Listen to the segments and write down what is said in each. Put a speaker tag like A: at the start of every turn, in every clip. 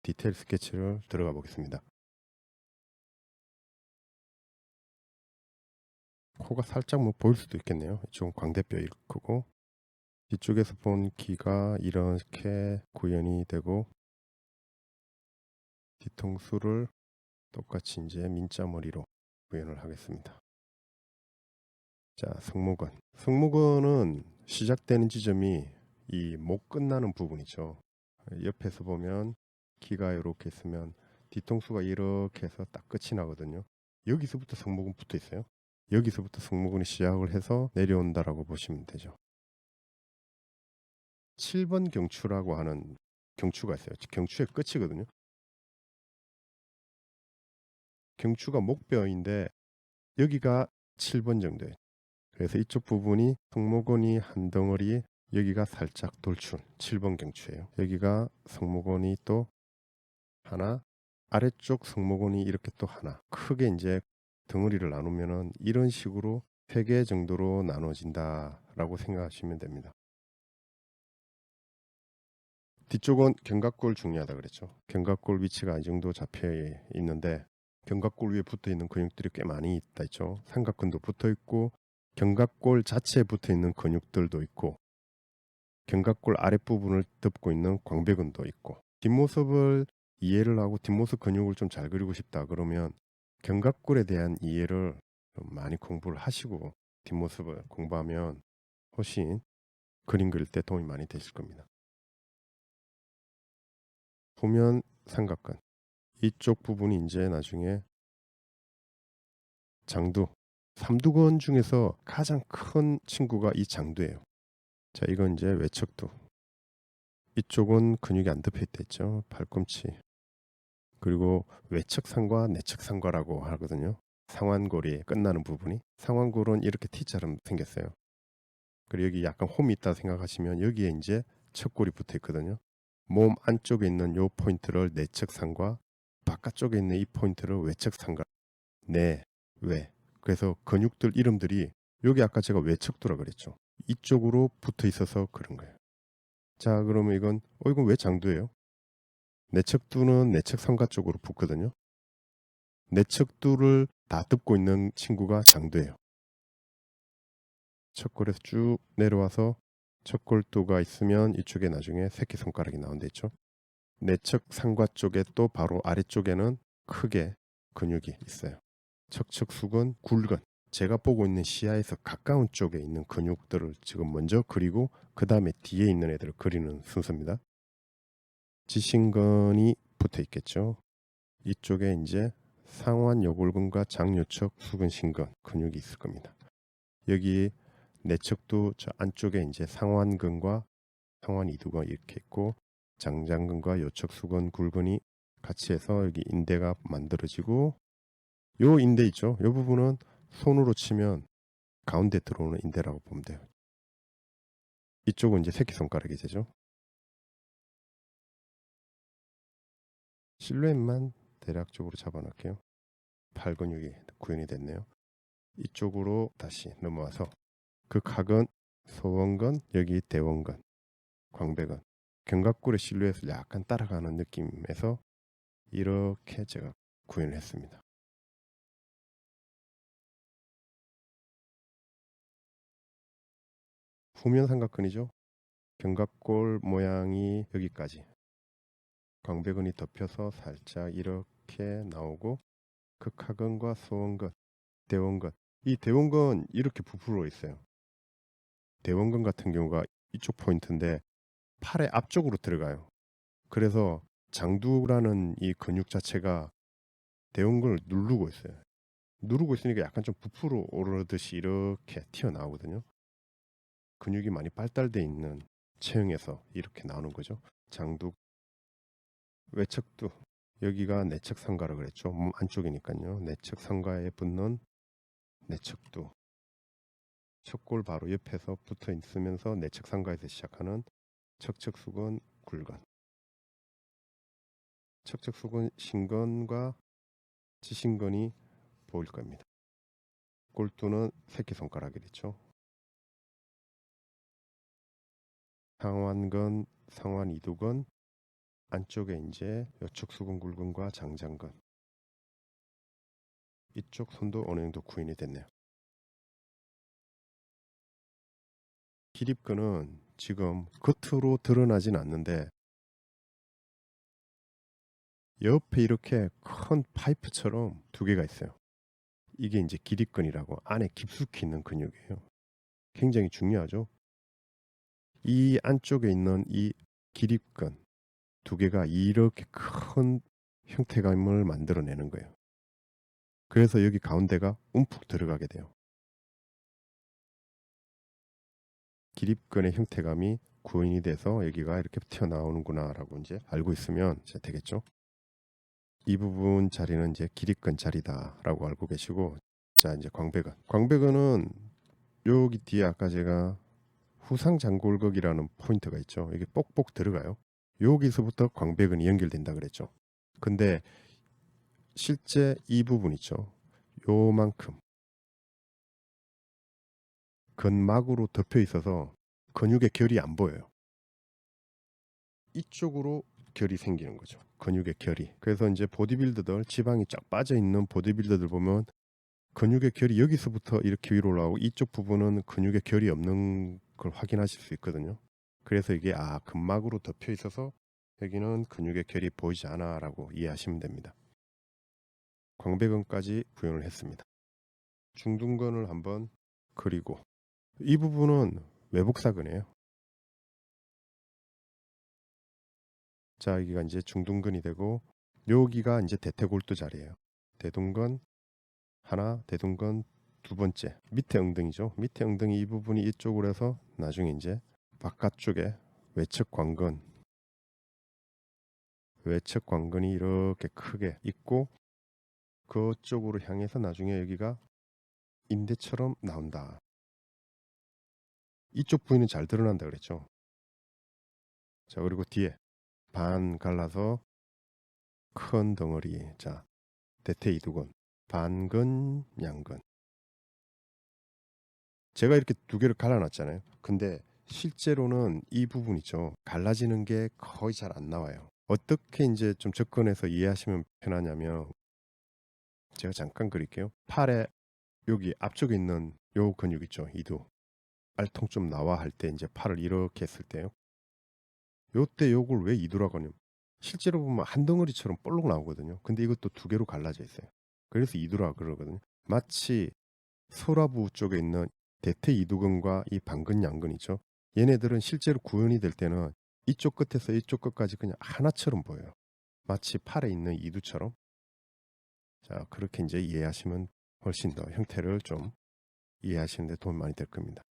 A: 디테일 스케치를 들어가 보겠습니다. 코가 살짝 뭐 보일 수도 있겠네요. 이쪽은 광대뼈 크고 뒤쪽에서 본 귀가 이렇게 구현이 되고 뒤통수를 똑같이 이제 민자머리로 구현을 하겠습니다. 자, 승모근. 승모근은 시작되는 지점이 이 목 끝나는 부분이죠. 옆에서 보면 귀가 이렇게 있으면 뒤통수가 이렇게 해서 딱 끝이 나거든요. 여기서부터 승모근 붙어 있어요. 여기서부터 승모근이 시작을 해서 내려온다라고 보시면 되죠. 7번 경추라고 하는 경추가 있어요. 경추의 끝이거든요. 경추가 목뼈인데 여기가 7번 정도예요. 그래서 이쪽 부분이 승모근이 한 덩어리, 여기가 살짝 돌출 7번 경추예요. 여기가 승모근이 또 하나, 아래쪽 승모근이 이렇게 또 하나. 크게 이제 덩어리를 나누면은 이런 식으로 3개 정도로 나눠진다라고 생각하시면 됩니다. 뒤쪽은 견갑골 중요하다 그랬죠. 견갑골 위치가 이 정도 잡혀 있는데 견갑골 위에 붙어 있는 근육들이 꽤 많이 있다 있죠. 삼각근도 붙어 있고 견갑골 자체에 붙어 있는 근육들도 있고 견갑골 아랫부분을 덮고 있는 광배근도 있고 뒷모습을 이해를 하고 뒷모습 근육을 좀 잘 그리고 싶다 그러면 견갑골에 대한 이해를 좀 많이 공부를 하시고 뒷모습을 공부하면 훨씬 그림 그릴 때 도움이 많이 되실 겁니다. 보면 삼각근 이쪽 부분이 이제 나중에 장두 삼두근 중에서 가장 큰 친구가 이 장두예요. 자, 이건 이제 외척두. 이쪽은 근육이 안 덮여 있댔죠. 팔꿈치. 그리고 외척상과 내척상과라고 하거든요. 상완골이 끝나는 부분이 상완골은 이렇게 T처럼 생겼어요. 그리고 여기 약간 홈이 있다 생각하시면 여기에 이제 척골이 붙어 있거든요. 몸 안쪽에 있는 요 포인트를 내척상과 바깥쪽에 있는 이 포인트를 외척상과 외. 그래서 근육들 이름들이 여기 아까 제가 외척두라 그랬죠. 이쪽으로 붙어 있어서 그런 거예요. 자, 그러면 이건 왜 장두예요? 내척두는 내척상과 쪽으로 붙거든요. 내척두를 다 덮고 있는 친구가 장두예요. 척골에서 쭉 내려와서 척골두가 있으면 이쪽에 나중에 새끼손가락이 나온다 있죠. 내척 상과 쪽에 또 바로 아래쪽에는 크게 근육이 있어요. 척척수근, 굴근. 제가 보고 있는 시야에서 가까운 쪽에 있는 근육들을 지금 먼저 그리고 그 다음에 뒤에 있는 애들을 그리는 순서입니다. 지신근이 붙어 있겠죠. 이쪽에 이제 상완 요골근과 장요척 수근신근 근육이 있을 겁니다. 여기 내척도 저 안쪽에 이제 상완근과 상완 이두근 이렇게 있고 장장근과 요척 수근 굴근이 같이 해서 여기 인대가 만들어지고 요 인대 있죠. 요 부분은 손으로 치면 가운데 들어오는 인대라고 보면 돼요. 이쪽은 이제 새끼손가락이 되죠. 실루엣만 대략적으로 잡아놓을게요. 팔 근육이 구현이 됐네요. 이쪽으로 다시 넘어와서 그 각은 소원근, 여기 대원근, 광배근, 견갑골의 실루엣을 약간 따라가는 느낌에서 이렇게 제가 구현을 했습니다. 후면 삼각근이죠. 견갑골 모양이 여기까지 광배근이 덮여서 살짝 이렇게 나오고 극하근과 소원근, 대원근. 이 대원근 이렇게 부풀어 있어요. 대원근 같은 경우가 이쪽 포인트인데 팔의 앞쪽으로 들어가요. 그래서 장두라는 이 근육 자체가 대원근을 누르고 있어요. 누르고 있으니까 약간 좀 부풀어 오르듯이 이렇게 튀어나오거든요. 근육이 많이 발달돼 있는 체형에서 이렇게 나오는 거죠. 장두, 외척두. 여기가 내척 상가라 그랬죠. 몸 안쪽이니까요. 내척 상가에 붙는 내척두. 척골 바로 옆에서 붙어 있으면서 내척 상가에서 시작하는 척척수근 굴근. 척척수근 신근과 지신근이 보일 겁니다. 골두는 새끼손가락이겠죠. 상완근, 상완 이두근, 안쪽에 이제 요척수근 굴근과 장장근, 이쪽 손도 어느 정도 구인이 됐네요. 기립근은 지금 겉으로 드러나진 않는데 옆에 이렇게 큰 파이프처럼 두 개가 있어요. 이게 이제 기립근이라고 안에 깊숙이 있는 근육이에요. 굉장히 중요하죠. 이 안쪽에 있는 이 기립근 두 개가 이렇게 큰 형태감을 만들어내는 거예요. 그래서 여기 가운데가 움푹 들어가게 돼요. 기립근의 형태감이 구인이 돼서 여기가 이렇게 튀어나오는구나라고 이제 알고 있으면 이제 되겠죠. 이 부분 자리는 이제 기립근 자리다라고 알고 계시고, 자 이제 광배근. 광배근은 여기 뒤에 아까 제가 후상장골격이라는 포인트가 있죠. 이게 뽁뽁 들어가요. 여기서부터 광배근이 연결된다 그랬죠. 근데 실제 이 부분 있죠. 요만큼 근막으로 덮여 있어서 근육의 결이 안 보여요. 이쪽으로 결이 생기는 거죠. 근육의 결이. 그래서 이제 보디빌더들, 지방이 쫙 빠져 있는 보디빌더들 보면 근육의 결이 여기서부터 이렇게 위로 올라오고 이쪽 부분은 근육의 결이 없는 걸 확인하실 수 있거든요. 그래서 이게 근막으로 덮여 있어서 여기는 근육의 결이 보이지 않아라고 이해하시면 됩니다. 광배근까지 구현을 했습니다. 중둔근을 한번 그리고 이 부분은 외복사근이에요. 자, 여기가 이제 중둔근이 되고 여기가 이제 대퇴골두 자리예요. 대둔근 하나, 대둔근 두 번째, 밑에 엉덩이죠. 밑에 엉덩이 이 부분이 이쪽으로 해서 나중에 이제 바깥쪽에 외측 관근이 이렇게 크게 있고 그쪽으로 향해서 나중에 여기가 인대처럼 나온다. 이쪽 부위는 잘 드러난다 그랬죠. 자, 그리고 뒤에 반 갈라서 큰 덩어리. 자, 대퇴이두근, 반근, 양근. 제가 이렇게 두 개를 갈라놨잖아요. 근데 실제로는 이 부분 있죠. 갈라지는 게 거의 잘 안 나와요. 어떻게 이제 좀 접근해서 이해하시면 편하냐면 제가 잠깐 그릴게요. 팔에 여기 앞쪽에 있는 요 근육 있죠. 이두. 알통 좀 나와 할 때 이제 팔을 이렇게 했을 때요. 요때 요걸 왜 이두라고 하냐면 실제로 보면 한 덩어리처럼 볼록 나오거든요. 근데 이것도 두 개로 갈라져 있어요. 그래서 이두라 그러거든요. 마치 소라부 쪽에 있는 대퇴 이두근과 이 반근 양근 있죠. 얘네들은 실제로 구현이 될 때는 이쪽 끝에서 이쪽 끝까지 그냥 하나처럼 보여요. 마치 팔에 있는 이두처럼. 자, 그렇게 이제 이해하시면 훨씬 더 형태를 좀 이해하시는 데 도움이 많이 될 겁니다.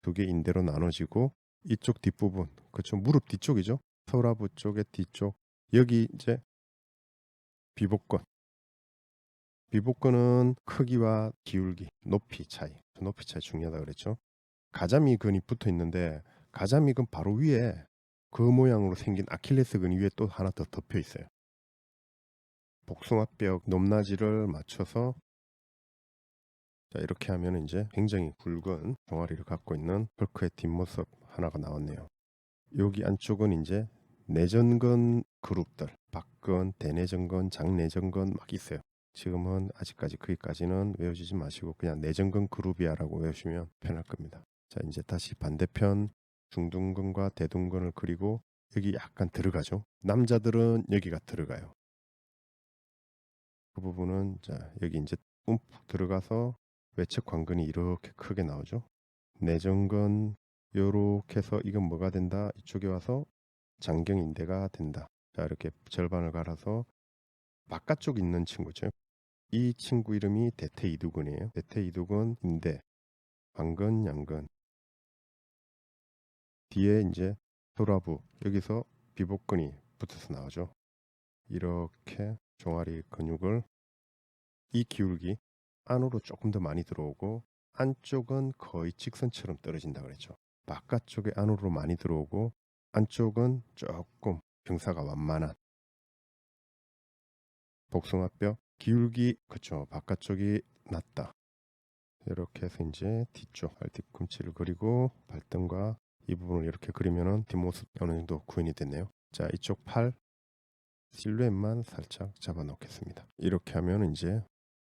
A: 두 개 인대로 나눠지고 이쪽 뒷부분, 그렇죠. 무릎 뒤쪽이죠. 소라부 쪽의 뒤쪽. 여기 이제 비복근. 비복근은 크기와 기울기, 높이 차이 중요하다 그랬죠. 가자미근이 붙어 있는데 가자미근 바로 위에 그 모양으로 생긴 아킬레스근 위에 또 하나 더 덮여 있어요. 복숭아뼈 높낮이를 맞춰서 자, 이렇게 하면 이제 굉장히 굵은 종아리를 갖고 있는 헐크의 뒷모습 하나가 나왔네요. 여기 안쪽은 이제 내전근 그룹들, 박근, 대내전근, 장내전근 막 있어요. 지금은 아직까지 거기까지는 외우시지 마시고 그냥 내전근 그룹이야라고 외우시면 편할 겁니다. 자, 이제 다시 반대편 중둔근과 대둔근을 그리고 여기 약간 들어가죠. 남자들은 여기가 들어가요. 그 부분은 자, 여기 이제 움푹 들어가서 외측 관근이 이렇게 크게 나오죠. 내전근 요렇게 해서 이건 뭐가 된다? 이쪽에 와서 장경인대가 된다. 자, 이렇게 절반을 갈아서 바깥쪽 있는 친구죠. 이 친구 이름이 대퇴이두근이에요. 대퇴이두근 인대, 반근, 양근. 뒤에 이제 소라부, 여기서 비복근이 붙어서 나오죠. 이렇게 종아리 근육을 이 기울기 안으로 조금 더 많이 들어오고 안쪽은 거의 직선처럼 떨어진다 그랬죠. 바깥쪽에 안으로 많이 들어오고 안쪽은 조금 경사가 완만한 복숭아뼈 기울기 그쵸. 바깥쪽이 낮다. 이렇게 해서 이제 뒤쪽 발뒤꿈치를 그리고 발등과 이 부분을 이렇게 그리면은 뒷모습 어느 정도 구현이 됐네요. 자, 이쪽 팔 실루엣만 살짝 잡아 놓겠습니다. 이렇게 하면 이제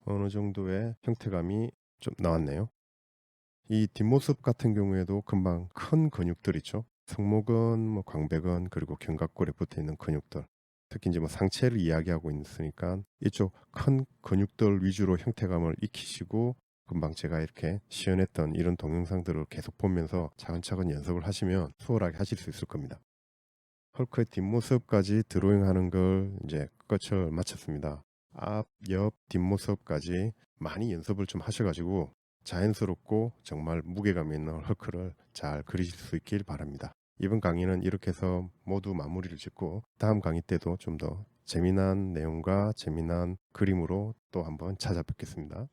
A: 어느 정도의 형태감이 좀 나왔네요. 이 뒷모습 같은 경우에도 금방 큰 근육들 있죠. 승모근, 뭐 광배근, 그리고 견갑골에 붙어 있는 근육들. 특히 이제 뭐 상체를 이야기하고 있으니까 이쪽 큰 근육들 위주로 형태감을 익히시고, 금방 제가 이렇게 시연했던 이런 동영상들을 계속 보면서 차근차근 연습을 하시면 수월하게 하실 수 있을 겁니다. 헐크의 뒷모습까지 드로잉하는 걸 이제 끝을 마쳤습니다. 앞, 옆, 뒷모습까지 많이 연습을 좀 하셔가지고 자연스럽고 정말 무게감 있는 헐크를 잘 그리실 수 있길 바랍니다. 이번 강의는 이렇게 해서 모두 마무리를 짓고, 다음 강의 때도 좀 더 재미난 내용과 재미난 그림으로 또 한번 찾아뵙겠습니다.